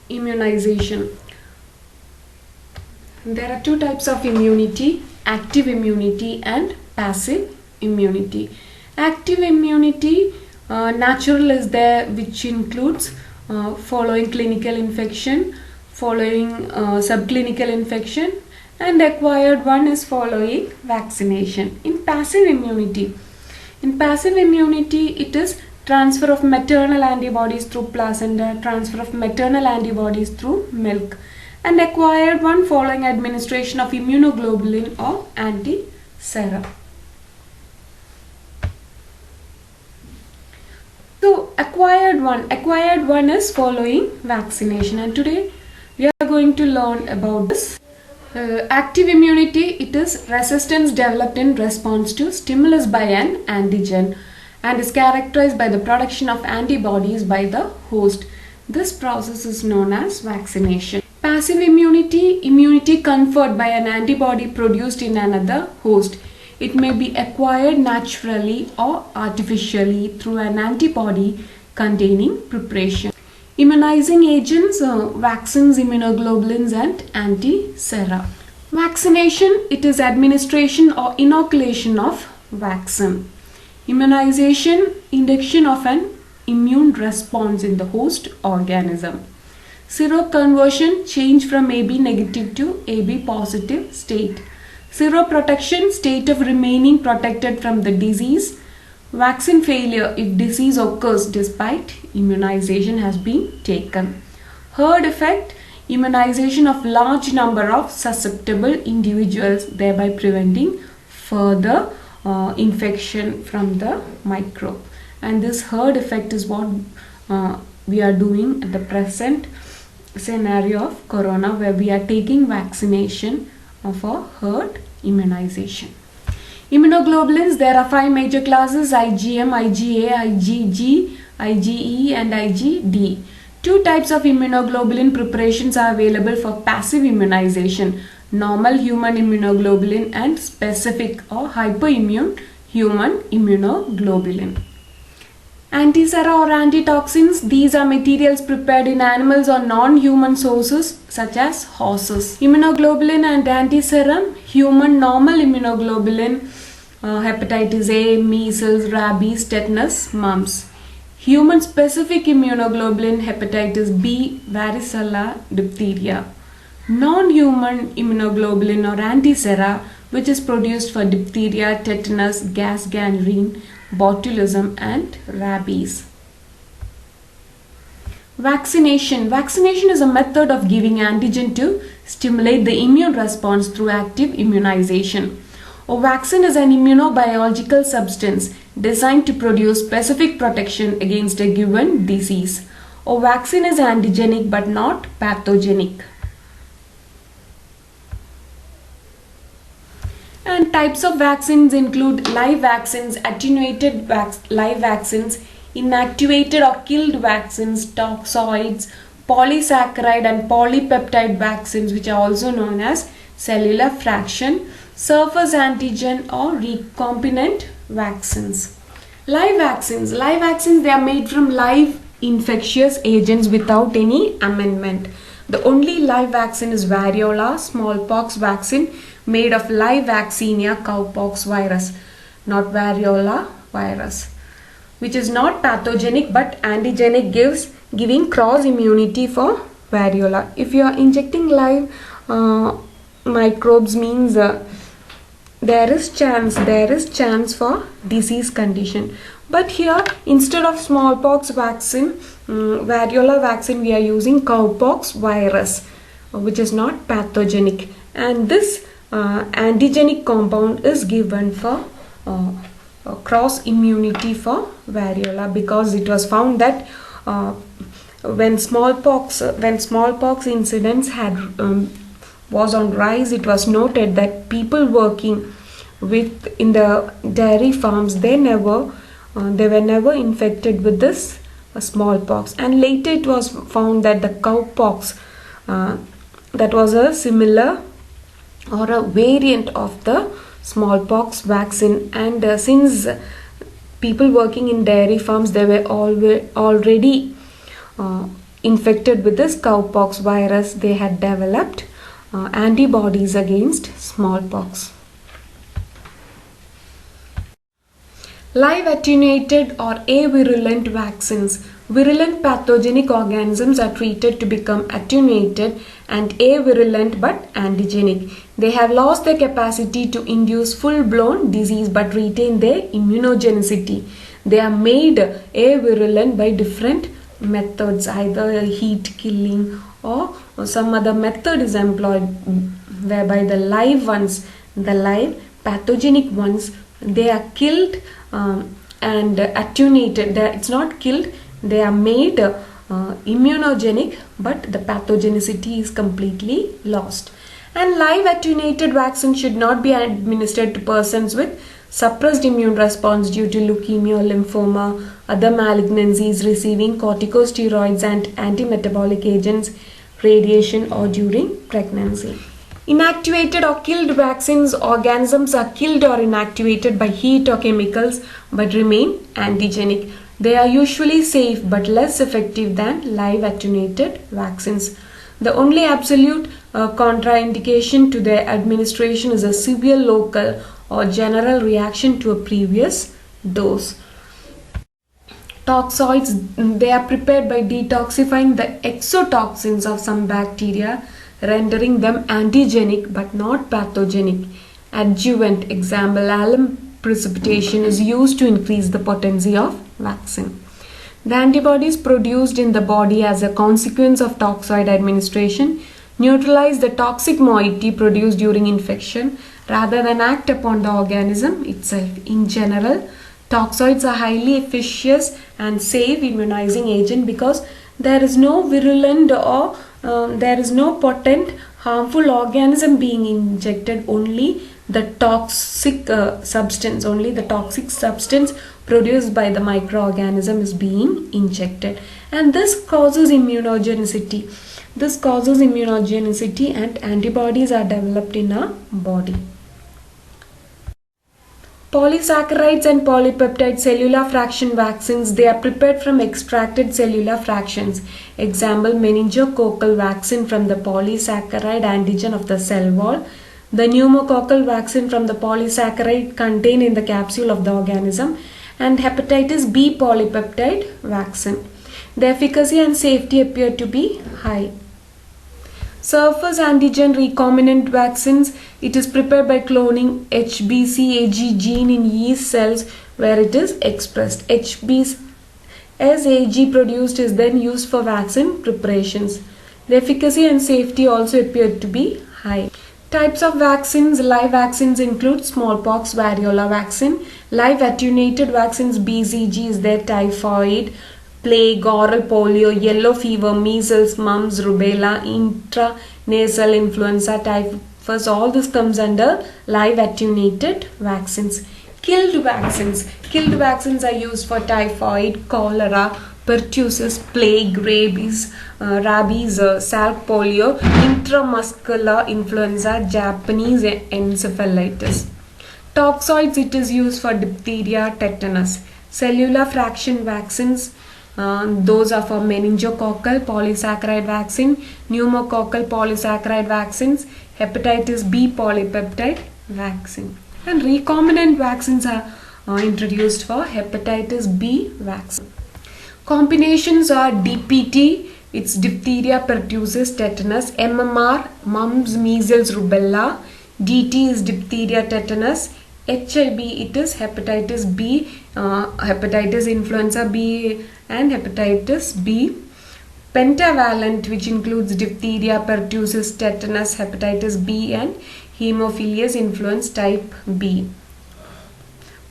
Immunization. There are two types of immunity: active immunity and passive immunity. Active immunity, natural is there, which includes following clinical infection, following subclinical infection, and acquired one is following vaccination. In passive immunity, it is transfer of maternal antibodies through placenta, transfer of maternal antibodies through milk, and acquired one following administration of immunoglobulin or anti-serum. So acquired one is following vaccination, and today we are going to learn about this. Active immunity, it is resistance developed in response to stimulus by an antigen and is characterized by the production of antibodies by the host. This process is known as vaccination. Passive immunity, immunity conferred by an antibody produced in another host. It may be acquired naturally or artificially through an antibody containing preparation. Immunizing agents, vaccines, immunoglobulins and anti-sera. Vaccination, it is administration or inoculation of vaccine. Immunization, induction of an immune response in the host organism. Seroconversion, change from AB negative to AB positive state. Seroprotection, state of remaining protected from the disease. Vaccine failure, if disease occurs despite immunization has been taken. Herd effect, immunization of large number of susceptible individuals, thereby preventing further infection from the microbe. And this herd effect is what we are doing at the present scenario of corona, where we are taking vaccination for herd immunization. Immunoglobulins, there are 5 major classes: IgM, IgA, IgG, IgE and IgD. 2 types of immunoglobulin preparations are available for passive immunization: normal human immunoglobulin and specific or hyperimmune human immunoglobulin. Antisera or antitoxins, these are materials prepared in animals or non-human sources such as horses. Immunoglobulin and antiserum, human normal immunoglobulin, hepatitis A, measles, rabies, tetanus, mumps. Human specific immunoglobulin, hepatitis B, varicella, diphtheria. Non-human immunoglobulin or antisera, which is produced for diphtheria, tetanus, gas gangrene, botulism and rabies. Vaccination. Vaccination is a method of giving antigen to stimulate the immune response through active immunization. A vaccine is an immunobiological substance designed to produce specific protection against a given disease. A vaccine is antigenic but not pathogenic. And types of vaccines include live vaccines, attenuated live vaccines, inactivated or killed vaccines, toxoids, polysaccharide and polypeptide vaccines, which are also known as cellular fraction, surface antigen or recombinant vaccines. Live vaccines, they are made from live infectious agents without any amendment. The only live vaccine is variola smallpox vaccine made of live vaccinia cowpox virus, not variola virus, which is not pathogenic but antigenic, giving cross immunity for variola. If you are injecting live microbes, means there is chance for disease condition. But here, instead of smallpox vaccine, variola vaccine, we are using cowpox virus, which is not pathogenic, and this antigenic compound is given for cross immunity for variola, because it was found that when smallpox incidents was on rise, it was noted that people working in the dairy farms, they were never infected with this smallpox, and later it was found that the cowpox, that was a similar or a variant of the smallpox vaccine. And since people working in dairy farms, they were already infected with this cowpox virus, they had developed antibodies against smallpox. Live attenuated or avirulent vaccines. Virulent pathogenic organisms are treated to become attenuated and avirulent but antigenic. They have lost their capacity to induce full-blown disease but retain their immunogenicity. They are made avirulent by different methods, either heat killing or some other method is employed, whereby the live ones, the live pathogenic ones, they are killed and attenuated. It's not killed, they are made immunogenic, but the pathogenicity is completely lost. And live attenuated vaccine should not be administered to persons with suppressed immune response due to leukemia, lymphoma, other malignancies, receiving corticosteroids and antimetabolic agents, radiation, or during pregnancy. Inactivated or killed vaccines, organisms are killed or inactivated by heat or chemicals but remain antigenic. They are usually safe but less effective than live attenuated vaccines. The only absolute contraindication to their administration is a severe local or general reaction to a previous dose. Toxoids, they are prepared by detoxifying the exotoxins of some bacteria, rendering them antigenic but not pathogenic. Adjuvant, example alum precipitation, is used to increase the potency of vaccine. The antibodies produced in the body as a consequence of toxoid administration neutralize the toxic moiety produced during infection rather than act upon the organism itself. In general, toxoids are highly efficacious and safe immunizing agent because there is no virulent or there is no potent harmful organism being injected. Only the toxic substance produced by the microorganism is being injected, and this causes immunogenicity. And antibodies are developed in our body. Polysaccharides and polypeptide cellular fraction vaccines, they are prepared from extracted cellular fractions. Example, meningococcal vaccine from the polysaccharide antigen of the cell wall. The pneumococcal vaccine from the polysaccharide contained in the capsule of the organism, and hepatitis B polypeptide vaccine. The efficacy and safety appear to be high. Surface antigen recombinant vaccines, it is prepared by cloning HBsAg gene in yeast cells where it is expressed. HBsAg produced is then used for vaccine preparations. The efficacy and safety also appear to be high. Types of vaccines. Live vaccines include smallpox, variola vaccine. Live attenuated vaccines, BCG is there, typhoid, plague, oral polio, yellow fever, measles, mumps, rubella, intranasal influenza, typhus, all this comes under live attenuated vaccines. Killed vaccines. Killed vaccines are used for typhoid, cholera, pertussis, plague, rabies, salk polio, intramuscular influenza, Japanese encephalitis. Toxoids, it is used for diphtheria, tetanus. Cellular fraction vaccines, those are for meningococcal polysaccharide vaccine, pneumococcal polysaccharide vaccines, hepatitis B polypeptide vaccine. And recombinant vaccines are introduced for hepatitis B vaccine. Combinations are DPT, it's diphtheria, pertussis, tetanus, MMR, mumps, measles, rubella, DT is diphtheria, tetanus, HIB, it is hepatitis B, hepatitis influenza B and hepatitis B. Pentavalent, which includes diphtheria, pertussis, tetanus, hepatitis B and Haemophilus influenza type B,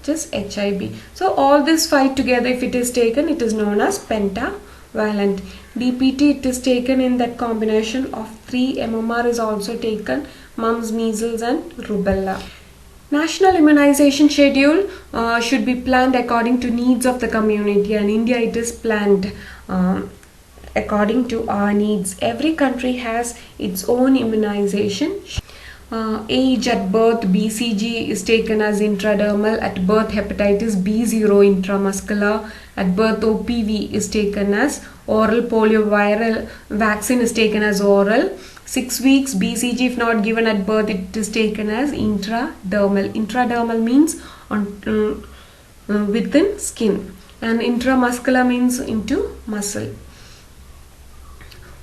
which is HIB. So all this 5 together, if it is taken, it is known as pentavalent. DPT, it is taken in that combination of 3. MMR is also taken, mumps, measles and rubella. National immunization schedule should be planned according to needs of the community, and India, it is planned according to our needs. Every country has its own immunization. Age at birth, BCG is taken as intradermal. At birth, hepatitis B0 intramuscular. At birth, OPV is taken as oral. Polioviral vaccine is taken as oral. 6 weeks BCG if not given at birth, it is taken as intradermal. Intradermal means on within skin, and intramuscular means into muscle.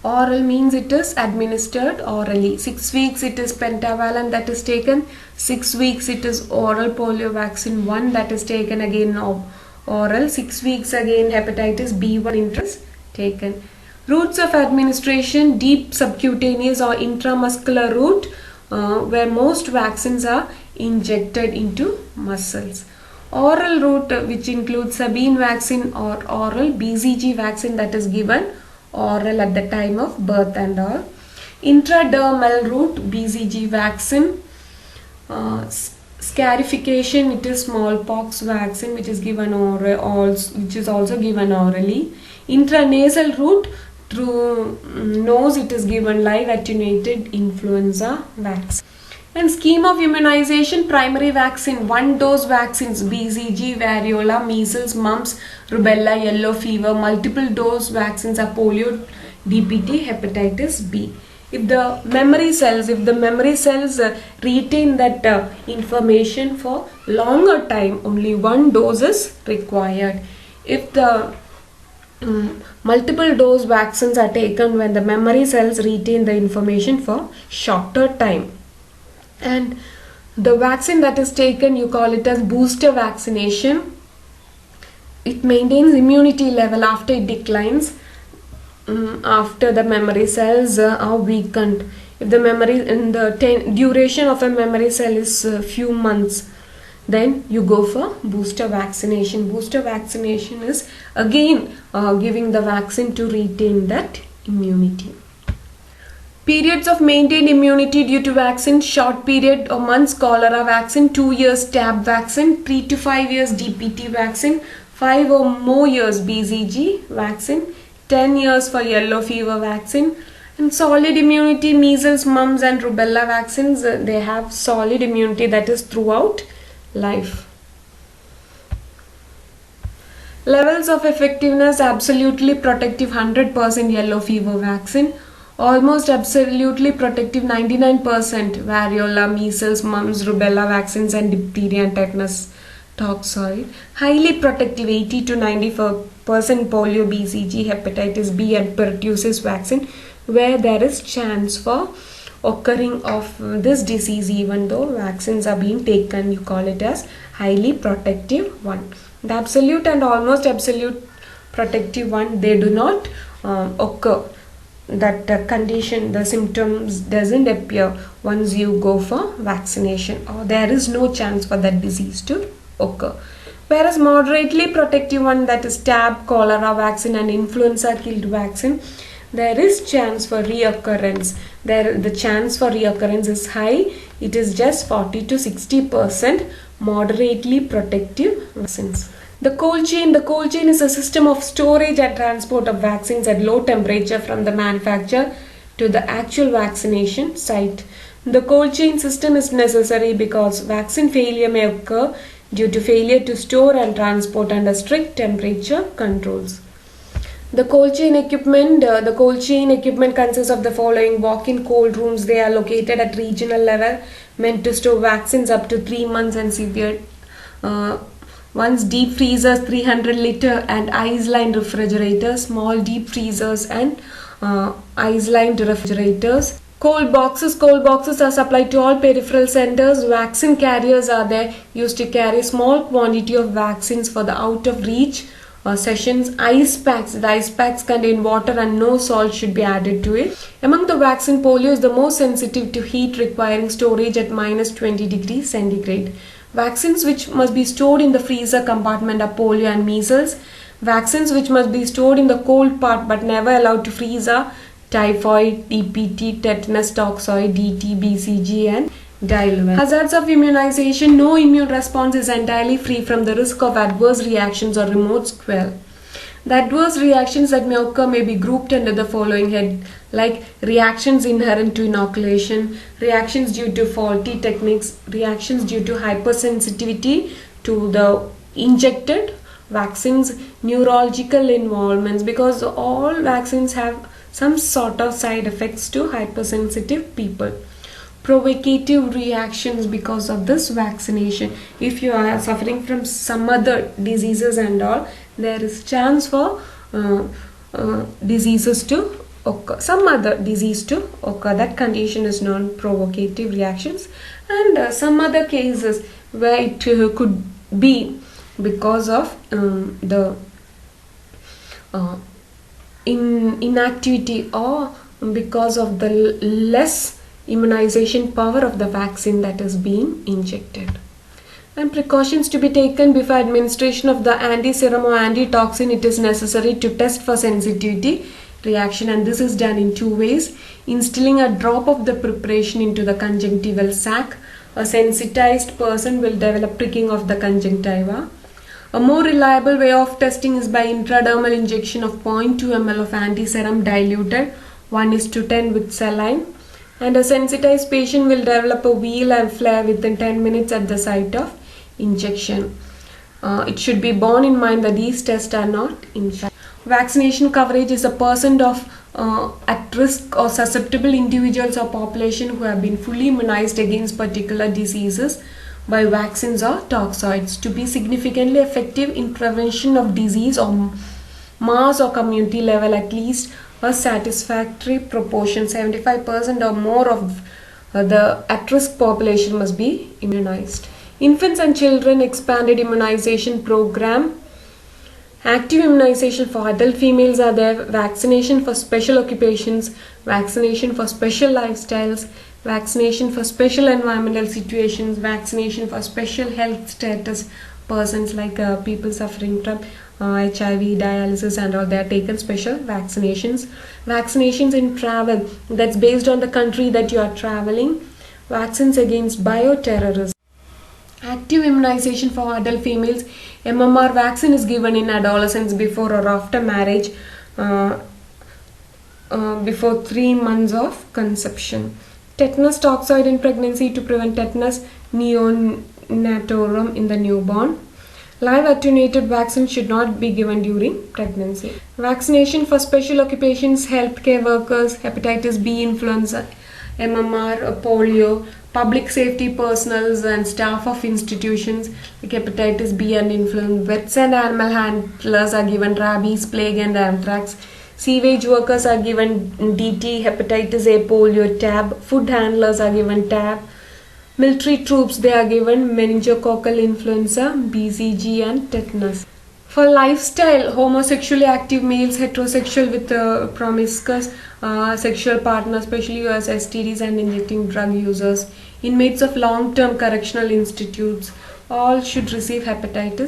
Oral means it is administered orally. 6 weeks it is pentavalent that is taken. 6 weeks it is oral polio vaccine 1 that is taken again oral. 6 weeks again hepatitis B1 interest taken. Routes of administration: deep subcutaneous or intramuscular route, where most vaccines are injected into muscles. Oral route, which includes Sabine vaccine or oral BCG vaccine that is given oral at the time of birth and all. Intradermal route, BCG vaccine. Scarification, it is smallpox vaccine which is given which is also given orally. Intranasal route, through nose it is given live attenuated influenza vaccine. And scheme of immunization: primary vaccine, 1 dose vaccines, BCG, variola, measles, mumps, rubella, yellow fever. Multiple dose vaccines are polio, DPT, hepatitis B. If the memory cells retain that information for longer time, only 1 dose is required. If the multiple dose vaccines are taken when the memory cells retain the information for shorter time. And the vaccine that is taken, you call it as booster vaccination. It maintains immunity level after it declines, after the memory cells are weakened. If the memory in the duration of a memory cell is few months, then you go for booster vaccination. Booster vaccination is again giving the vaccine to retain that immunity. Periods of maintained immunity due to vaccine: short period or months cholera vaccine, 2 years TAB vaccine, 3 to 5 years DPT vaccine, 5 or more years BCG vaccine, 10 years for yellow fever vaccine. And solid immunity: measles, mumps and rubella vaccines, they have solid immunity that is throughout life. Levels of effectiveness: absolutely protective 100% yellow fever vaccine, almost absolutely protective 99% variola, measles, mumps, rubella vaccines and diphtheria and tetanus toxoid. Highly protective 80 to 94% polio, BCG, hepatitis B and pertussis vaccine, where there is chance for occurring of this disease even though vaccines are being taken. You call it as highly protective one. The absolute and almost absolute protective one, they do not occur. That condition, the symptoms doesn't appear once you go for vaccination, or there is no chance for that disease to occur. Whereas moderately protective one, that is TAB, cholera vaccine and influenza killed vaccine, there is chance for reoccurrence. The chance for reoccurrence is high. It is just 40 to 60% moderately protective vaccines. The cold chain is a system of storage and transport of vaccines at low temperature from the manufacturer to the actual vaccination site. The cold chain system is necessary because vaccine failure may occur due to failure to store and transport under strict temperature controls. The cold chain equipment consists of the following: walk-in cold rooms. They are located at regional level, meant to store vaccines up to 3 months and severe ones. Deep freezers 300 liter and ice-lined refrigerators, small deep freezers and ice-lined refrigerators. Cold boxes are supplied to all peripheral centers. Vaccine carriers are there, used to carry small quantity of vaccines for the out of reach sessions. Ice packs, the ice packs contain water and no salt should be added to it. Among the vaccine, polio is the most sensitive to heat, requiring storage at minus 20 degrees centigrade. Vaccines which must be stored in the freezer compartment are polio and measles. Vaccines which must be stored in the cold part but never allowed to freeze are typhoid, DPT, tetanus toxoid, DT, BCG and diluent. Hazards of immunization: no immune response is entirely free from the risk of adverse reactions or remote sequelae. The adverse reactions that may occur may be grouped under the following head, like reactions inherent to inoculation, reactions due to faulty techniques, reactions due to hypersensitivity to the injected vaccines, neurological involvements, because all vaccines have some sort of side effects to hypersensitive people. Provocative reactions because of this vaccination. If you are suffering from some other diseases and all, there is chance for diseases to occur, some other disease to occur. That condition is known provocative reactions. And some other cases where it could be because of the inactivity, or because of the less immunization power of the vaccine that is being injected. And precautions to be taken before administration of the anti-serum or antitoxin. It is necessary to test for sensitivity reaction, and this is done in two ways. Instilling a drop of the preparation into the conjunctival sac, a sensitized person will develop pricking of the conjunctiva. A more reliable way of testing is by intradermal injection of 0.2 ml of anti-serum diluted 1:10 with saline, and a sensitized patient will develop a wheal and flare within 10 minutes at the site of injection. It should be borne in mind that these tests are not in fact. Vaccination coverage is a percent of at risk or susceptible individuals or population who have been fully immunized against particular diseases by vaccines or toxoids. To be significantly effective in prevention of disease on mass or community level, at least a satisfactory proportion, 75% or more of the at-risk population must be immunized. Infants and children expanded immunization program. Active immunization for adult females are there, vaccination for special occupations, vaccination for special lifestyles, vaccination for special environmental situations, vaccination for special health status persons, like people suffering from HIV, dialysis and all. They are taken special vaccinations. Vaccinations in travel, that's based on the country that you are traveling. Vaccines against bioterrorism. Active immunization for adult females. MMR vaccine is given in adolescents before or after marriage, before 3 months of conception. Tetanus toxoid in pregnancy to prevent tetanus neonatorum in the newborn. Live attenuated vaccine should not be given during pregnancy. Vaccination for special occupations, healthcare workers, hepatitis B, influenza, MMR, polio, public safety personnel and staff of institutions like hepatitis B and influenza. Vets and animal handlers are given rabies, plague and anthrax. Sewage workers are given DT, hepatitis A, polio, TAB. Food handlers are given TAB. Military troops, they are given meningococcal influenza, BCG and tetanus. For lifestyle, homosexually active males, heterosexual with promiscuous sexual partners, especially US STDs and injecting drug users, inmates of long-term correctional institutes, all should receive hepatitis